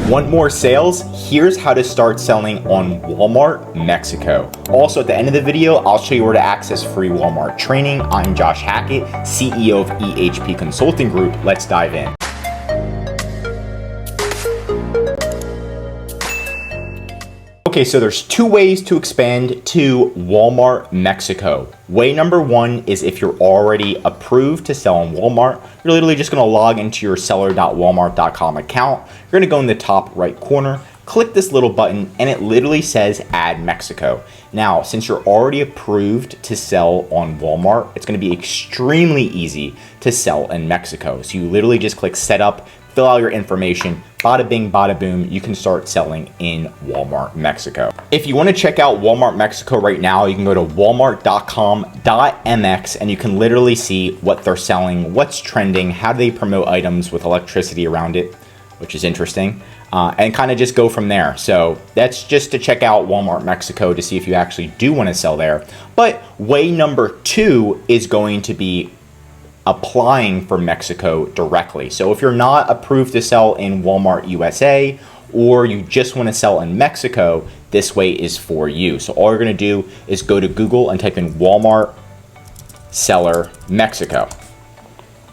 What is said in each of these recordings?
Want more sales? Here's how to start selling on Walmart Mexico. Also, at the end of the video, I'll show you where to access free Walmart training. I'm Josh Hackett, CEO of EHP Consulting Group. Let's dive in. Okay, so there's two ways to expand to Walmart Mexico. Way number one is if you're already approved to sell on Walmart, you're literally just gonna log into your seller.walmart.com account. You're gonna go in the top right corner, click this little button, and it literally says Add Mexico. Now, since you're already approved to sell on Walmart, it's gonna be extremely easy to sell in Mexico. So you literally just click Setup, fill out your information, bada bing, bada boom, you can start selling in Walmart Mexico. If you want to check out Walmart Mexico right now, you can go to walmart.com.mx and you can literally see what they're selling, what's trending, how do they promote items with electricity around it, which is interesting, and kind of just go from there. So that's just to check out Walmart Mexico to see if you actually do want to sell there. But way number two is going to be applying for Mexico directly. So if you're not approved to sell in Walmart USA, or you just want to sell in Mexico, this way is for you. So all you're going to do is go to Google and type in Walmart seller Mexico.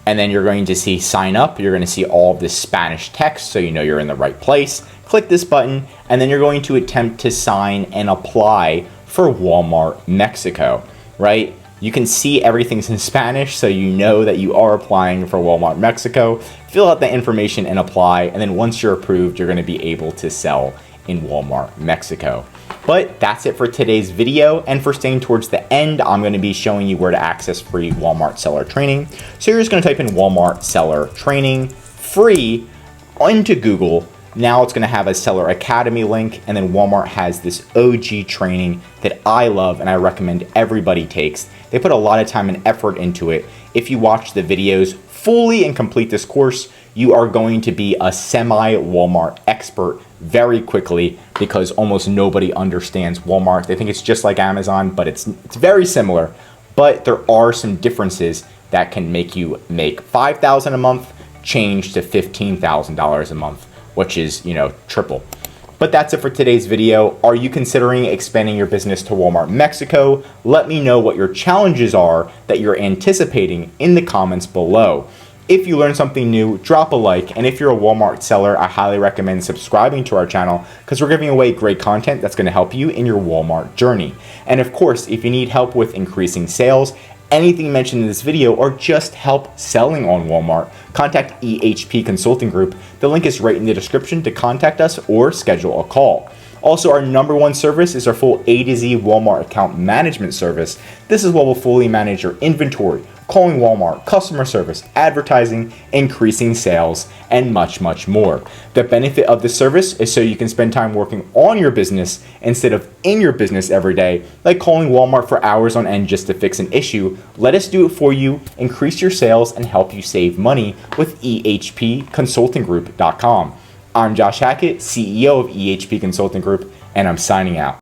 And then you're going to see sign up. You're going to see all of this Spanish text, so you know you're in the right place. Click this button, and then you're going to attempt to sign and apply for Walmart Mexico, right? You can see everything's in Spanish, so you know that you are applying for Walmart Mexico. Fill out the information and apply, and then once you're approved, you're going to be able to sell in Walmart Mexico. But that's it for today's video, and for staying towards the end, I'm going to be showing you where to access free Walmart seller training. So you're just going to type in Walmart seller training free into Google. Now it's going to have a Seller Academy link, and then Walmart has this OG training that I love and I recommend everybody takes. They put a lot of time and effort into it. If you watch the videos fully and complete this course, you are going to be a semi-Walmart expert very quickly, because almost nobody understands Walmart. They think it's just like Amazon, but it's very similar. But there are some differences that can make you make $5,000 a month change to $15,000 a month, which is, triple. But that's it for today's video. Are you considering expanding your business to Walmart Mexico? Let me know what your challenges are that you're anticipating in the comments below. If you learned something new, drop a like. And if you're a Walmart seller, I highly recommend subscribing to our channel, because we're giving away great content that's going to help you in your Walmart journey. And of course, if you need help with increasing sales, anything mentioned in this video, or just help selling on Walmart, contact EHP Consulting Group. The link is right in the description to contact us or schedule a call. Also, our number one service is our full A to Z Walmart account management service. This is what will fully manage your inventory, calling Walmart, customer service, advertising, increasing sales, and much, much more. The benefit of this service is so you can spend time working on your business instead of in your business every day, like calling Walmart for hours on end just to fix an issue. Let us do it for you, increase your sales, and help you save money with ehpconsultinggroup.com. I'm Josh Hackett, CEO of EHP Consulting Group, and I'm signing out.